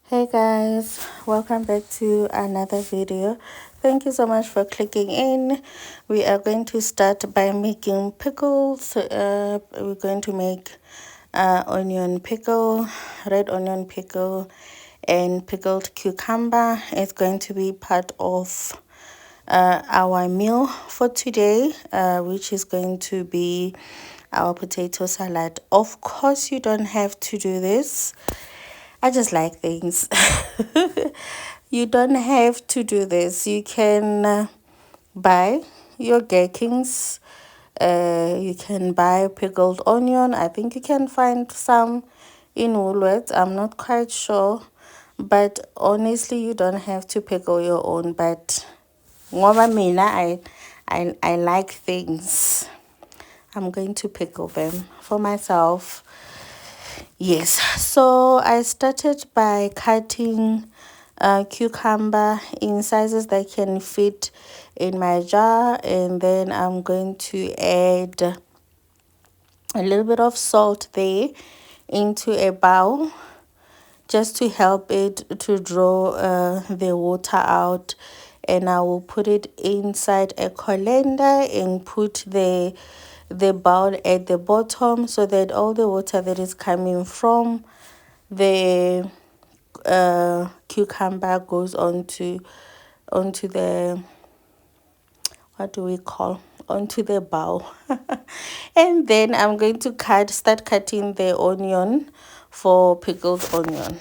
Hey guys, welcome back to another video. Thank you so much for clicking in. We are going to start by making pickles. We're going to make onion pickle, red onion pickle, and pickled cucumber. It's going to be part of our meal for today, which is going to be our potato salad. Of course, you don't have to do this. I just like things. You don't have to do this. You can buy your gherkins. You can buy pickled onion. I think you can find some in Woolworths. I'm not quite sure. But honestly, you don't have to pickle your own. But ngoba mina, I like things. I'm going to pickle them for myself. Yes, so I started by cutting cucumber in sizes that can fit in my jar, and then I'm going to add a little bit of salt there into a bowl just to help it to draw the water out. And I will put it inside a colander and put the bowl at the bottom so that all the water that is coming from the cucumber goes onto the, what do we call, onto the bowl. And then I'm going to start cutting the onion for pickled onion.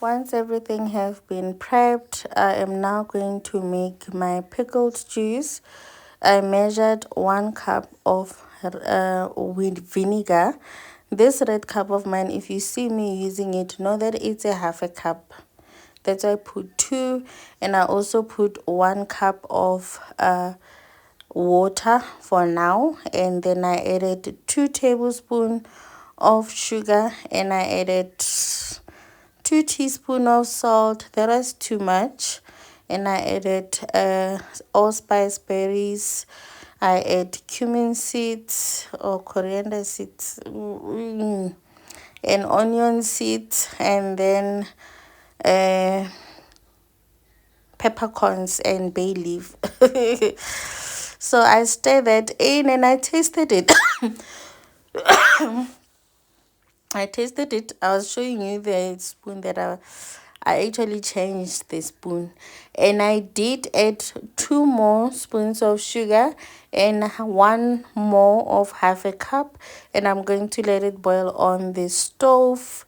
Once everything has been prepped, I am now going to make my pickled juice. I measured 1 cup of with vinegar. This red cup of mine, if you see me using it, know that it's a half a cup. That's why I put 2, and I also put 1 cup of water for now, and then I added 2 tablespoons of sugar, and I added 2 teaspoons of salt. That was too much. And I added allspice berries. I add cumin seeds or coriander seeds, and onion seeds, and then peppercorns and bay leaf. So I stirred that in and I tasted it. I tasted it. I was showing you the spoon that I actually changed the spoon, and I did add 2 more spoons of sugar and 1 more of half a cup, and I'm going to let it boil on the stove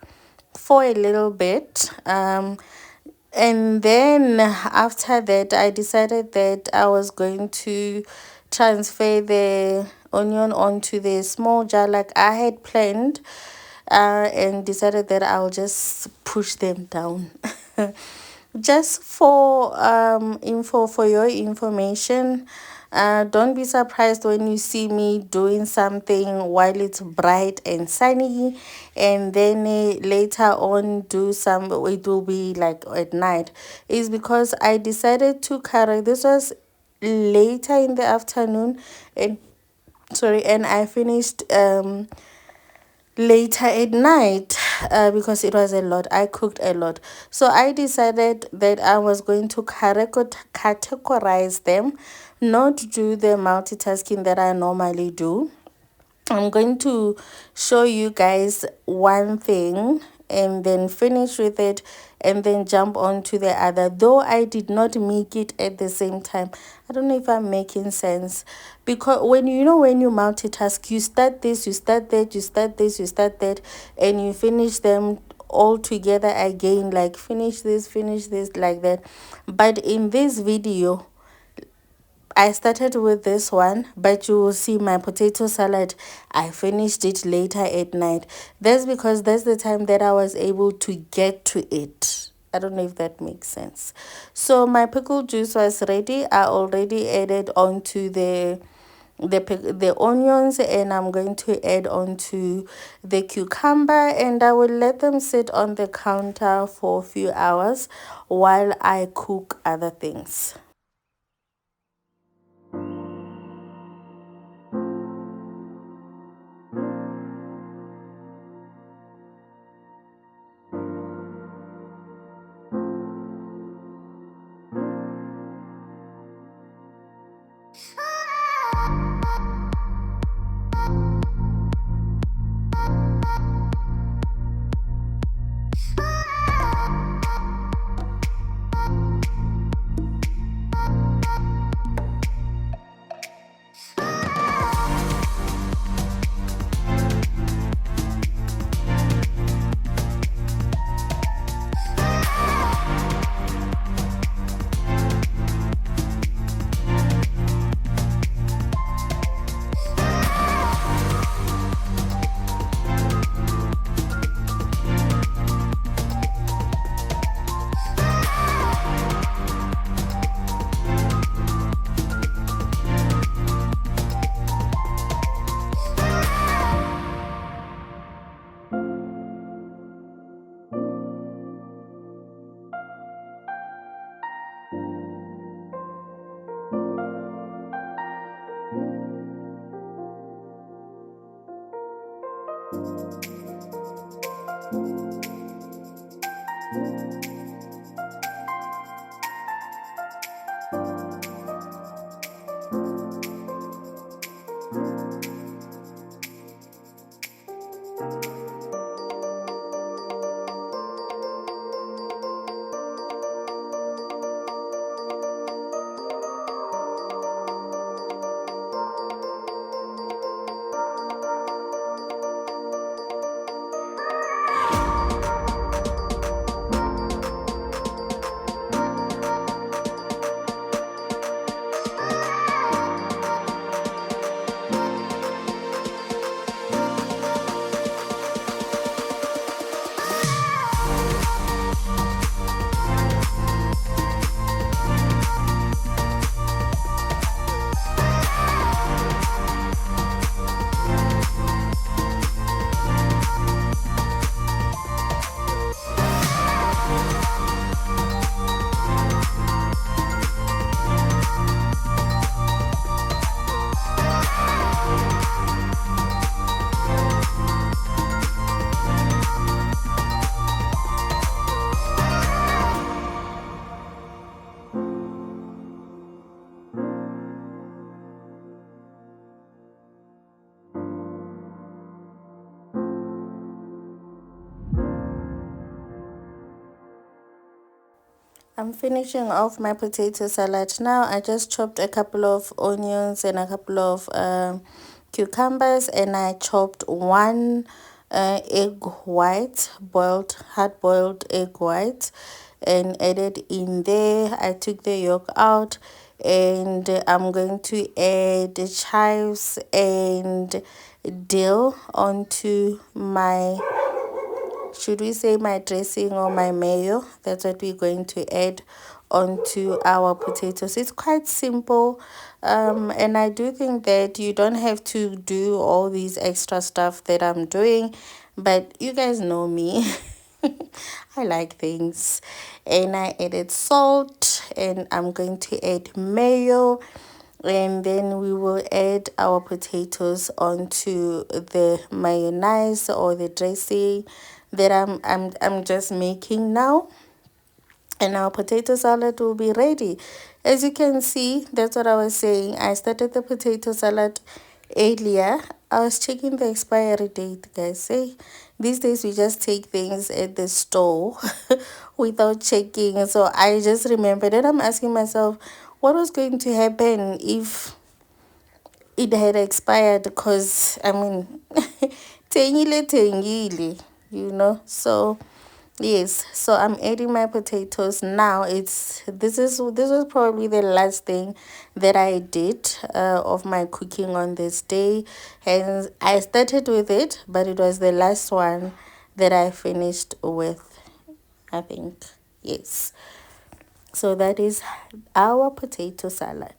for a little bit. And then after that, I decided that I was going to transfer the onion onto the small jar like I had planned, and decided that I'll just push them down. Just for your information, Don't be surprised when you see me doing something while it's bright and sunny, and then later on do some, it will be like at night. Is because I decided to carry, this was later in the afternoon, and sorry, and I finished later at night, because it was a lot. I cooked a lot. So I decided that I was going to categorize them, not do the multitasking that I normally do. I'm going to show you guys one thing and then finish with it and then jump on to the other, though I did not make it at the same time. I don't know if I'm making sense, because when when you multitask, you start this, you start that, you start this, you start that, and you finish them all together again, like finish this, like that. But in this video, I started with this one, but you will see my potato salad, I finished it later at night. That's because that's the time that I was able to get to it. I don't know if that makes sense. So my pickle juice was ready. I already added onto the onions, and I'm going to add onto the cucumber, and I will let them sit on the counter for a few hours while I cook other things. I'm finishing off my potato salad now. I just chopped a couple of onions and a couple of cucumbers, and I chopped one egg white, hard boiled egg white, and added in there. I took the yolk out, and I'm going to add chives and dill onto my, should we say, my dressing or my mayo. That's what we're going to add onto our potatoes. It's quite simple, and I do think that you don't have to do all these extra stuff that I'm doing, but you guys know me. I like things. And I added salt, and I'm going to add mayo, and then we will add our potatoes onto the mayonnaise or the dressing that I'm just making now, and our potato salad will be ready. As you can see, that's what I was saying. I started the potato salad earlier. I was checking the expiry date, guys. Hey, these days we just take things at the store without checking. So I just remembered, and I'm asking myself, what was going to happen if it had expired? Because I mean, tengile, so yes, so I'm adding my potatoes now. This was probably the last thing that I did of my cooking on this day, and I started with it, but it was the last one that I finished with, I think. Yes, so that is our potato salad.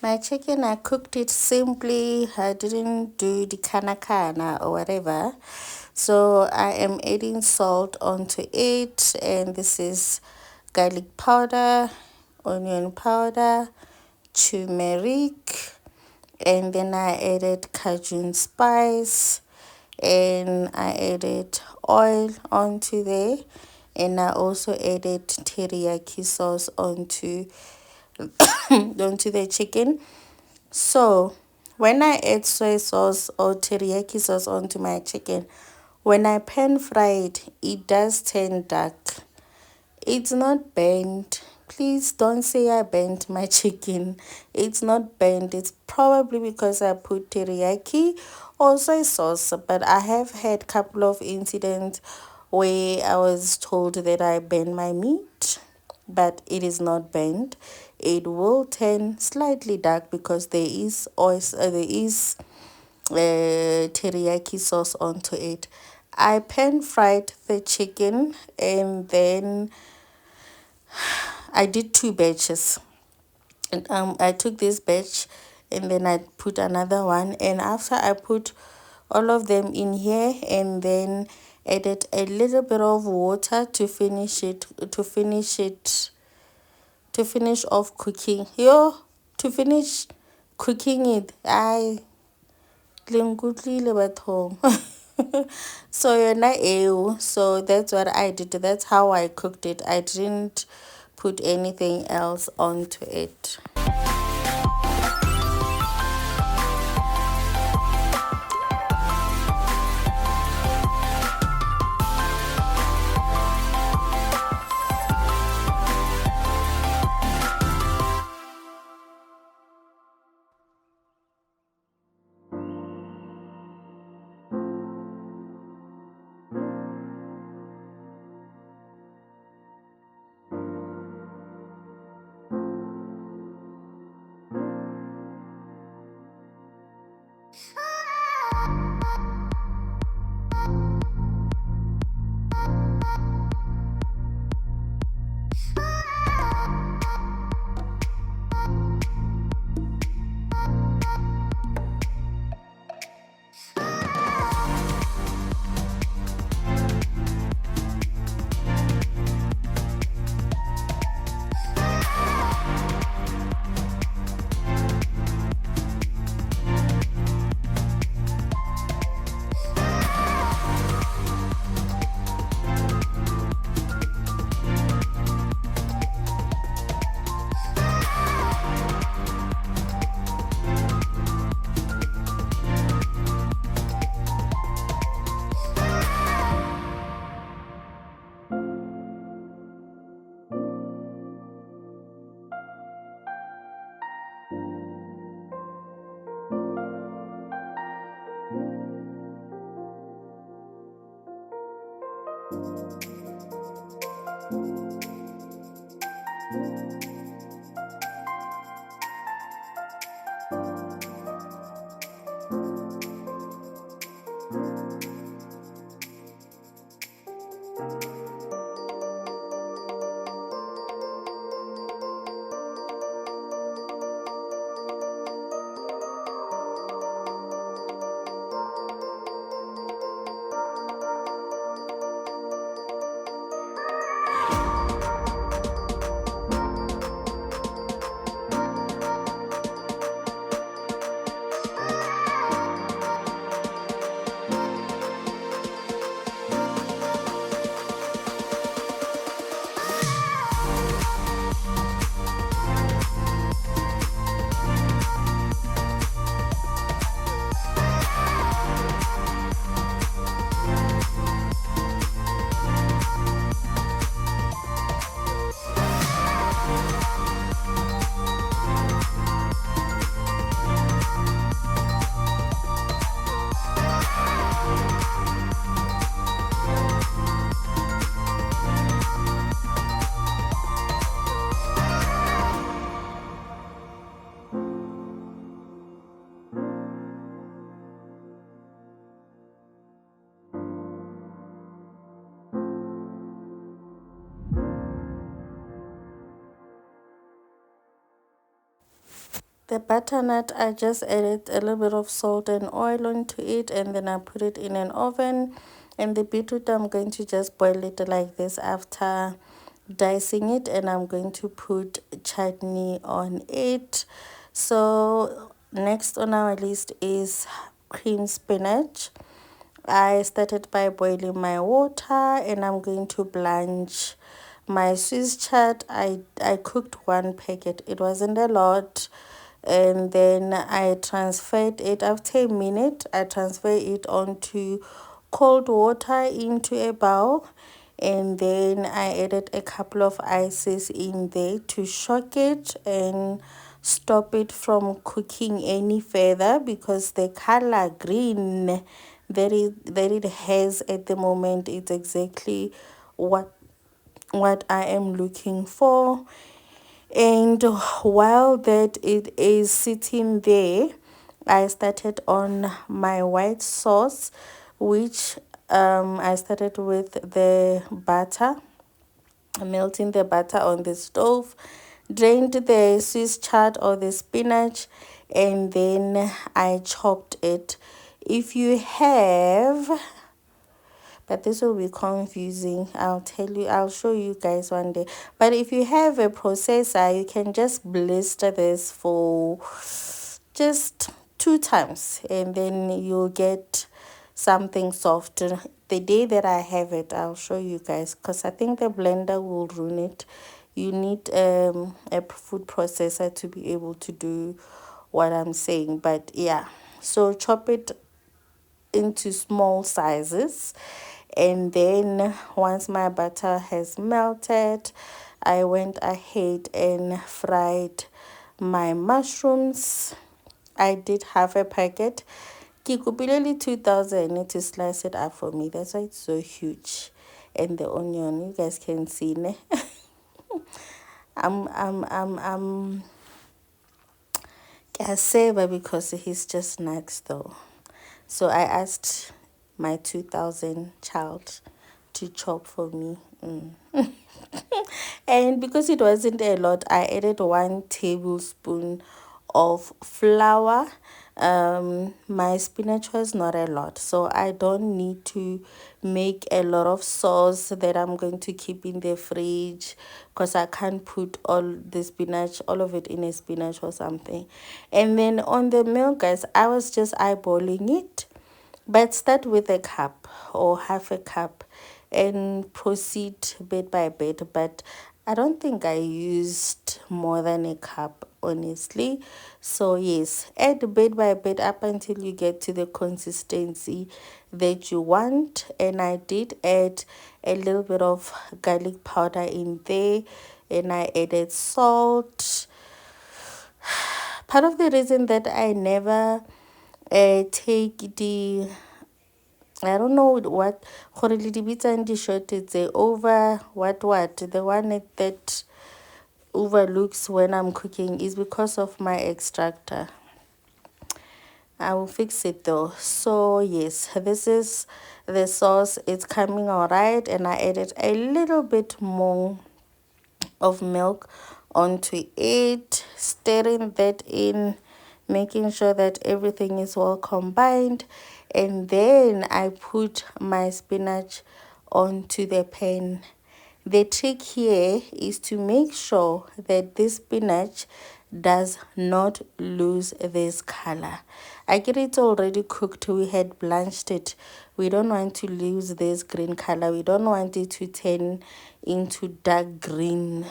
My chicken, I cooked it simply. I didn't do the kana or whatever. So I am adding salt onto it, and this is garlic powder, onion powder, turmeric, and then I added Cajun spice, and I added oil onto there, and I also added teriyaki sauce onto the chicken. So when I add soy sauce or teriyaki sauce onto my chicken, when I pan fry it, it does turn dark. It's not burnt. Please don't say I burnt my chicken. It's not burnt. It's probably because I put teriyaki or soy sauce. But I have had a couple of incidents where I was told that I burned my meat, but it is not burnt. It will turn slightly dark because there is teriyaki sauce onto it. I pan fried the chicken, and then I did two batches. And I took this batch, and then I put another one, and after I put all of them in here, and then added a little bit of water to finish off cooking. To finish cooking it. I lengutlile bathong. So yona eo. So that's what I did. That's how I cooked it. I didn't put anything else onto it. The butternut, I just added a little bit of salt and oil onto it, and then I put it in an oven. And the beetroot, I'm going to just boil it like this after dicing it, and I'm going to put chutney on it. So next on our list is cream spinach. I started by boiling my water, and I'm going to blanch my Swiss chard. I cooked one packet. It wasn't a lot. And then I transferred it after a minute. I transferred it onto cold water into a bowl, and then I added a couple of ices in there to shock it and stop it from cooking any further, because the color green that it has at the moment, it's exactly what I am looking for. And while that it is sitting there, I started on my white sauce, which I started with the butter, melting the butter on the stove, drained the Swiss chard or the spinach, and then I chopped it. If you have, but this will be confusing, I'll show you guys one day. But if you have a processor, you can just blister this for just 2 times, and then you'll get something soft. The day that I have it, I'll show you guys, because I think the blender will ruin it. You need a food processor to be able to do what I'm saying. But yeah, so chop it into small sizes, and then once my butter has melted, I went ahead and fried my mushrooms. I did half a packet. Ke kopile 2,000 to slice it up for me. That's why it's so huge. And the onion, you guys can see, ne? I'm Kaseva, because he's just next though. So I asked my 2,000 child to chop for me. And because it wasn't a lot, I added 1 tablespoon of flour. My spinach was not a lot, so I don't need to make a lot of sauce that I'm going to keep in the fridge, because I can't put all the spinach, all of it in a spinach or something. And then on the milk, guys, I was just eyeballing it, but start with a cup or half a cup and proceed bit by bit. But I don't think I used more than a cup, honestly. So yes, add bit by bit up until you get to the consistency that you want. And I did add a little bit of garlic powder in there, and I added salt. Part of the reason that I never take the, I don't know what gore le di bitsang di short, it's a over what the one that overlooks when I'm cooking, is because of my extractor. I will fix it though. So yes, this is the sauce. It's coming all right, and I added a little bit more of milk onto it, stirring that in, making sure that everything is well combined. And then I put my spinach onto the pan. The trick here is to make sure that this spinach does not lose this color. I get it's already cooked. We had blanched it. We don't want to lose this green color. We don't want it to turn into dark green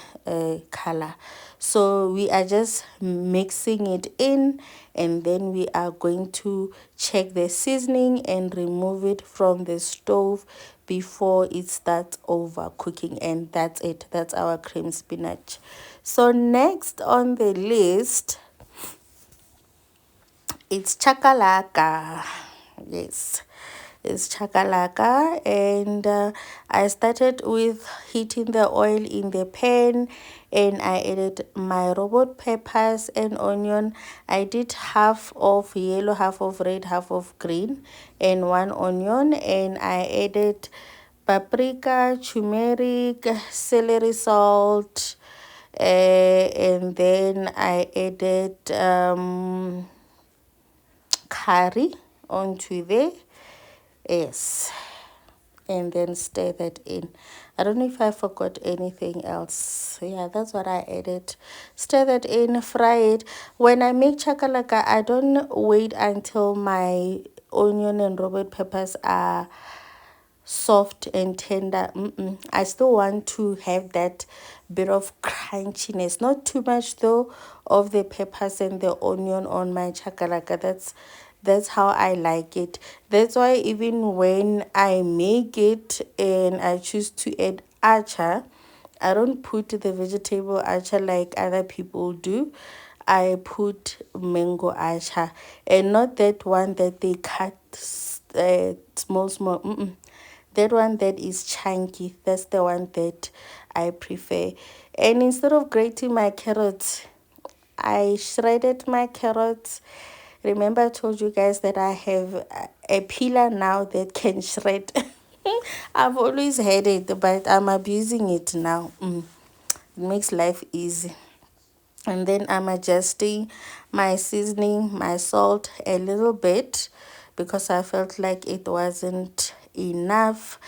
color. So we are just mixing it in, and then we are going to check the seasoning and remove it from the stove before it starts overcooking. And that's it. That's our cream spinach. So next on the list, it's chakalaka. Yes, it's chakalaka. And I started with heating the oil in the pan, and I added my robot peppers and onion. I did half of yellow, half of red, half of green, and 1 onion. And I added paprika, turmeric, celery salt, And then I added curry onto there. Yes, and then stir that in. I don't know if I forgot anything else. Yeah, that's what I added. Stir that in, fry it. When I make chakalaka, I don't wait until my onion and red peppers are soft and tender. I still want to have that bit of crunchiness, not too much though, of the peppers and the onion on my chakalaka. That's how I like it. That's why even when I make it and I choose to add acha, I don't put the vegetable acha like other people do. I put mango acha, and not that one that they cut small small. That one that is chunky, that's the one that I prefer. And instead of grating my carrots, I shredded my carrots. Remember, I told you guys that I have a peeler now that can shred. I've always had it, but I'm abusing it now. It makes life easy. And then I'm adjusting my seasoning, my salt a little bit because I felt like it wasn't enough.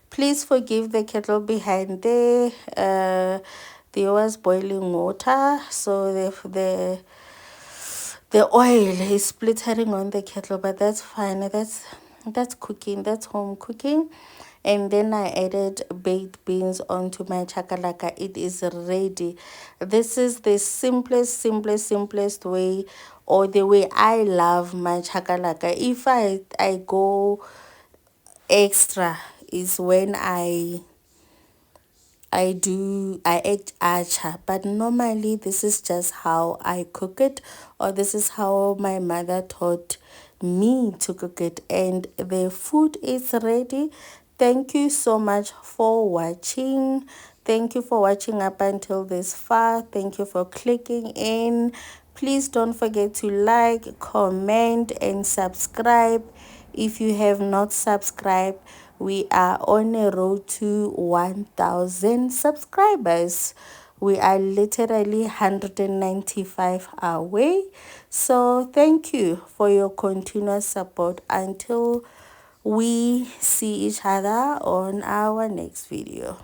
Please forgive the kettle behind there. There was boiling water, so the oil is splattering on the kettle, but that's fine. That's cooking. That's home cooking. And then I added baked beans onto my chakalaka. It is ready. This is the simplest way, or the way I love my chakalaka. If I go extra is when I add acha, but normally this is just how I cook it, or this is how my mother taught me to cook it, and the food is ready. Thank you so much for watching. Thank you for watching up until this far. Thank you for clicking in. Please don't forget to like, comment, and subscribe. If you have not subscribed, we are on a road to 1,000 subscribers. We are literally 195 away. So thank you for your continuous support until we see each other on our next video.